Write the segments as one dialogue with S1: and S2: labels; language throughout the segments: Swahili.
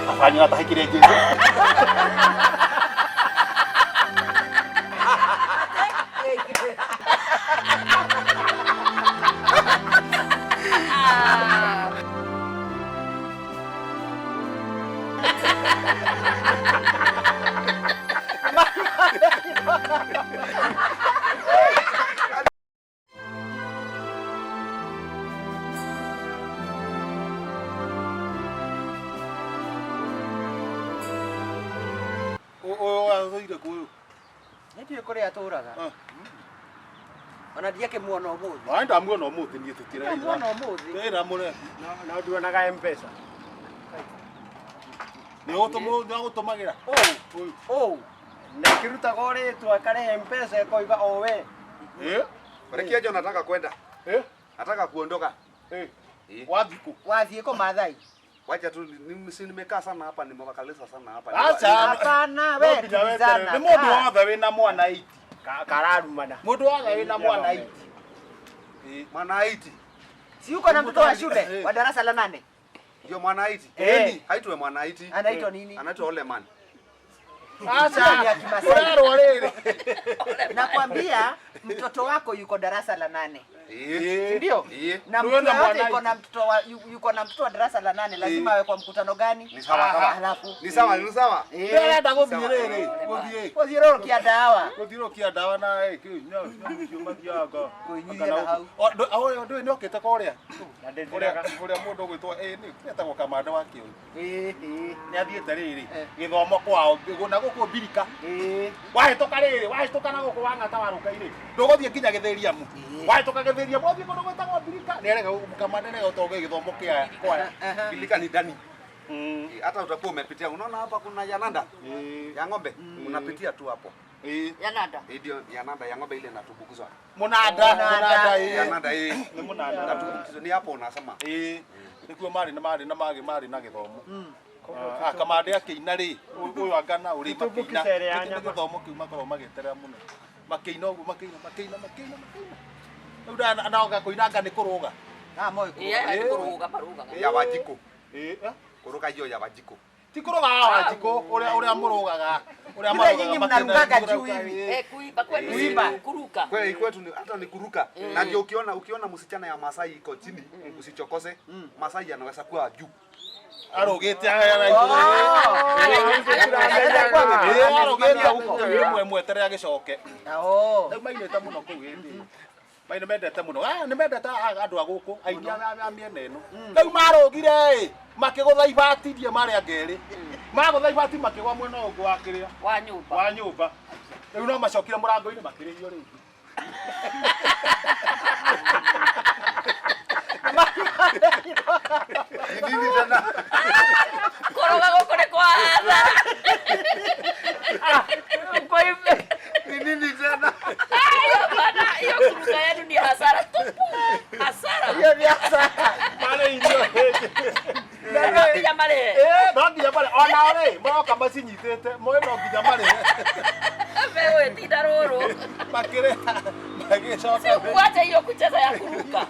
S1: Afanye atahikire Jesu.
S2: Ndio kore aturaga. Ona ndiake muona umuthi.
S1: Ai ndamuona umuthi ni tutira.
S2: Muona umuthi.
S1: Era mure.
S3: Na ndionaga M-Pesa.
S1: Ni gutumagira.
S2: Oh.
S3: Na kiruta gore tu akare M-Pesa koiga owe.
S4: Marekia jo nataka kwenda. Nataka kuondoka.
S2: Wathie ko Maathai.
S4: Wacha tu nimekaa sana hapa nimewakalesa sana hapa.
S1: Acha.
S2: Hapana we.
S1: Ni mundu wothe wina mwana iti.
S3: Kararumana.
S1: Mundu wothe wina mwana iti.
S4: Mwana iti.
S2: Si uko na mtoto wa shule wa darasa la 8?
S4: Ndio mwana iti. Haitwe mwana iti.
S2: Anaitwa nini?
S4: Anaitwa Oleman.
S2: Acha ya Kimasai.
S1: Rorere.
S2: Nakwambia mtoto wako yuko darasa la 8. Ndio? Na
S1: Ndio na
S2: mtoto yuko na mtoto wa yuko na mtoto wa darasa la 8 lazima awe kwa mkutano gani?
S4: Ni sawa.
S2: Alafu.
S4: Ni sawa.
S1: Ndenda guthiiriri.
S2: Kuthiro kia dawa.
S1: Kuthiro kia dawa na kiuma kiaga.
S2: Kuinyira hau.
S1: Ndio ndio okete koria. Kuria mundu gwitwa ni etagwo kamanda wa kiu. Ni athiete riri. Githomo kwao na guku birika. Wahituka riri, wahituka na guku wangata waruka-iri. Nduguthie kinya githeriamu. Wahituka githeriamu othie kundu gwetagwo birika. Ni erega kamanda ni otoge githomo kia kwaya.
S4: Birika ni ndani. Hata utakuwa umepitia. Unaona hapa kuna yananda ya ng'ombe. Unapitia tu hapo.
S2: Yananda.
S4: Ndio yananda ya ng'ombe ile natubukuzwa.
S1: Munanda
S4: Yananda
S1: ni munanda.
S4: Natubukuzwa ni hapo unasema.
S1: Nikuo mari na githomo. Kamande akiina ri uyu angana uri makina githomo kiu makorwo magieterera muno makina ugu makina uda anaoga kuinanga ni kuruga
S2: moi
S5: kuruga paruga
S4: ya Wanjikũ kuruga hiyo ya Wanjikũ
S1: ti kuruga Wanjikũ uria murugaga uria
S2: nyinyi mnarugaga juu hivi
S5: kuiba kwenu kuruka
S4: kweli kwetu hata ni kuruka na ndio ukiona msichana ya Masai iko chini usichokose Masai anaweza kuwa juu
S1: arogete ara iguru arogete huko mwe mweterera gicoke rĩu mainĩte mũno kũu hĩndĩ maina mendete mũno nĩ mendete andũ a gũkũ aini a mĩena ĩno rĩu marũgire makĩgũtha ibatirie marĩa ngerĩ magũtha ibati makĩgwa mwena ũngĩ wa kĩrĩa wa nyũmba rĩu no macokire mũrango-inĩ makĩrĩrio rĩngĩ
S4: nini tena
S5: koroga gũkũ nĩ kwa hathara kwa hivyo
S4: nini tena
S5: hiyo kuruka yenu ni hasara tupu hasara
S2: hiyo ni hasara
S1: mare irio
S5: nginya marĩhe
S1: no nginya marĩhe ona ũrĩ moka macinyitĩte moĩ no nginya marĩhe
S5: wĩtinda rũrũ
S1: makĩrĩha magĩcoka
S5: kuacha hiyo kucheza ya kuruka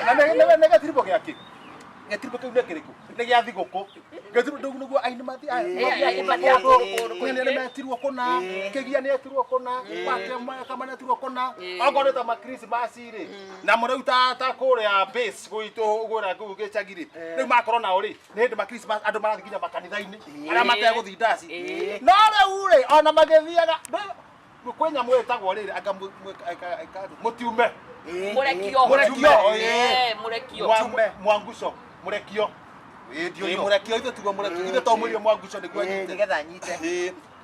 S1: na negatiribwo gĩakĩ getiribwo kĩu nĩ kĩrĩkũ nĩ gĩa thigũkũ getiribwo ndũgu nĩguo aini mathi nĩ metirwo kũna kĩgia nĩ etirwo kũna kama nĩ etirwo kũna okorwo nĩ ta makrisimasi-rĩ na mũrĩu ta kũrĩa base gwitũ gwĩra kũu gĩcagi-rĩ rĩu makorwo nao rĩ nĩ hĩndĩ makrisimasi andũ marathiĩ nginya makanitha-inĩ arĩa mategũthiĩ ndaci no rĩu-rĩ ona magĩthiaga kwĩ nyamũ ĩtagwo rĩrĩ anga mũtiume
S5: murekio
S1: mwanguco murekio murekio ithe tugo murekio ithe to murio mwanguco niguo nyite
S2: nigetha nyite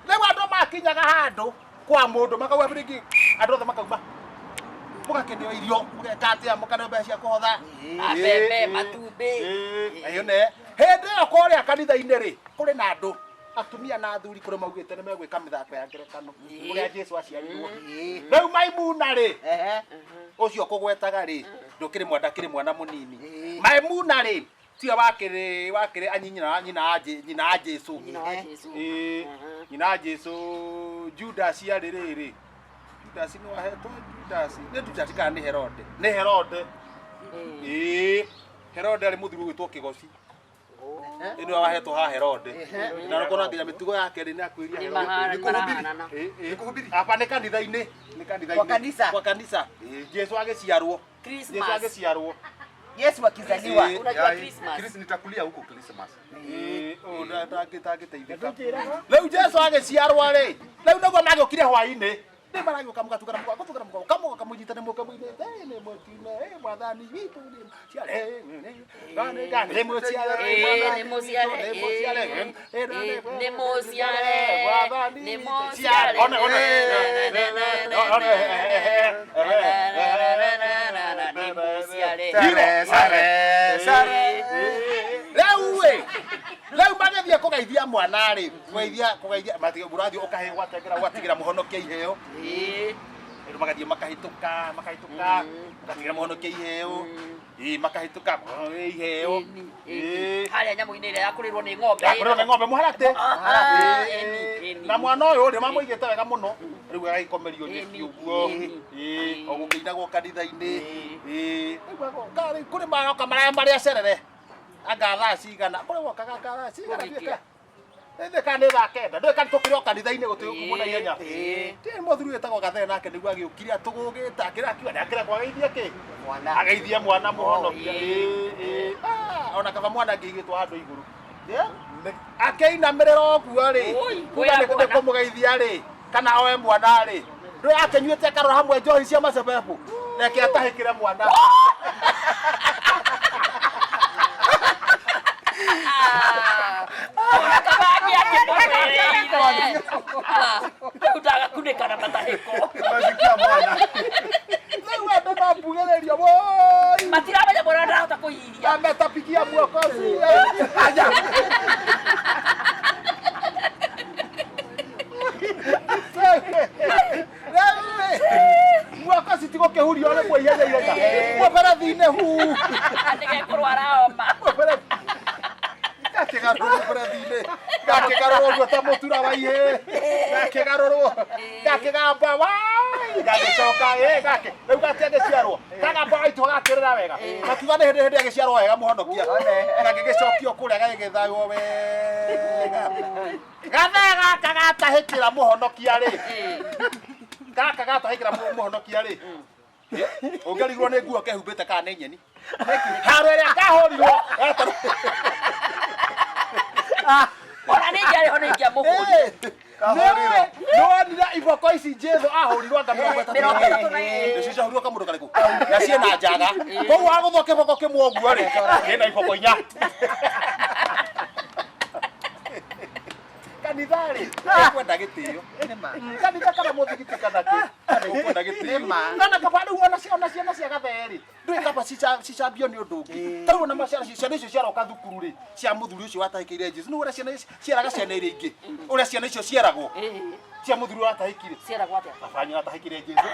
S1: rĩu andũ makinyaga handũ kwa mũndũ makauga bĩrĩngĩ andũ othe makauma mũgakenio irio mũgeka atĩa mũkaneo mbeca cia kũhotha
S5: mbembe matumbĩ
S1: ayone hĩndĩ ĩyo kũrĩa kanitha-inĩ-rĩ kũrĩ na andũ atumia na athuri kũrĩ maugĩte nĩ megwĩka mĩthako ya ngerekano ũrĩa Jesũ aciarirwo rĩu Maimuna-rĩ ũcio kũgwetaga-rĩ ndũkĩrĩ mwana mũnini Maimuna-rĩ tiwe wakĩrĩ nyina a Jesũ nyina a Jesũ Judas arĩ rĩrĩ Judas nĩ wahetwo Judas nĩ Judas kana nĩ Herode Herode ari muthuri gwitwo Kigoci. Ino wahetwo ha Herode. Na roko na nginya mitugo yake ri ni akwiria Herode.
S4: Nikuhubiri.
S1: Hapa ni kanitha-ini, ni kanitha-ini.
S2: Kwa kanisa.
S1: Kwa kanisa. Jesu agiciarwo. Jesu agiciarwo.
S2: Yesu akizaliwa.
S5: Unajua Christmas.
S4: Chris nitakulia huko Christmas.
S1: Ndagiteithika. Riu Jesu agiciarwo ri. Riu niguo magiokire hwaini. Ni maragioka mugatukana mugatukana kamuga kamunyitane mukamuine. Ni mutine mwathani witu ni ciare. Ni muciare.
S5: Ni muciare. Ni muciare. Ni muciare.
S1: Ona ona. Rĩu magĩthiĩ kũgeithia mwana rĩ, kũgeithia matigĩ mũrathiĩ ũkahe gwatigĩra mũhonokia iheo. Rĩu magathiĩ makahĩtũka, ũgatigĩra mũhonokia iheo. Makahĩtũka iheo.
S5: Harĩa nyamũ-inĩ ĩrĩa yakũrĩrwo nĩ ng'ombe.
S1: Yakũrĩrwo nĩ ng'ombe mũharatĩ. Na mwana ũyũ nĩ mamũigĩte wega mũno. Rĩu agagĩkomerio nyeki ũguo. O gũkĩinagwo kanitha-inĩ. Kũrĩ maroka marĩa cerere. Anga thaa cigana kũrĩ wokaga thaa cigana ndĩka ndĩka nĩ thaa kenda ndĩka tũkĩrĩ o kanitha-inĩ gũtũkuo na ihenya ndĩ mũthuri wĩtagwo Gathee nake nĩguo agĩũkire atũgũgĩte akĩrakiuga ndakĩra kwageithia kĩ ageithia mwana mũhonokia ona kaba mwana angĩigĩtwo handũ igũrũ akĩinamĩrĩra ũguo rĩ kuga nĩ kũmũgeithia rĩ kana oe mwana rĩ ndũĩ akĩnyuĩte karora hamwe njohi cia macebebu reke atahĩkĩre mwana
S5: Kunekana matahiko.
S4: Masikia mwana.
S1: Leo ndo nabugereria woi.
S5: Matirabanya bora ndahota kuyiria.
S1: Ametapikia mwokozi. Aja. Mwokozi tiko kehurio ole kwa ihenya ireka. Mwapara thine hu.
S5: Ndege kurwara homa.
S1: Gakigarurwo burathine gakigarurwo gweta mutura wa ihe gakigarurwo gakigamba wai gagicoka gake riu gatiagiciarwo kagamba waitu gakirira wega makiuga ni hindi agiciarwo wega muhonokia gagigicokio kuria gagigithaywo wega Gathee gaka gatahikira muhonokia ri gaka gatahikira muhonokia ri ungerigwo ni nguo kehumbite kana ni nyeni haro ria kahorirwo
S5: Ona nĩ njare hone ingia mũhũri.
S1: Nĩwonire iboko ici Jesũ ahũrirwo anga 32 nĩcicahũrirwo kamũndũ karĩkũ na ciĩna njaga koguo agũthwo kĩboko kĩmwe ũguo rĩ ĩna iboko inya kanitha rĩ ũkwenda gĩtĩo kanitha kana mũthigiti kana kĩ ũkwenda gĩtĩo na kaba rĩu ona ciana cia Gathee rĩ ndũĩ kaba cicambio nĩ ũndũ ũngĩ tarĩu ona ciana icio ciaroka thukuru rĩ cia mũthuri ũcio watahĩkĩire Jesũ nĩ ũrĩa ciana cieraga ciana iria ingĩ ũrĩa ciana icio cieragwo cia mũthuri watahĩkire
S5: Ciera gwatĩa?
S1: afanya watahĩkĩire Jesũ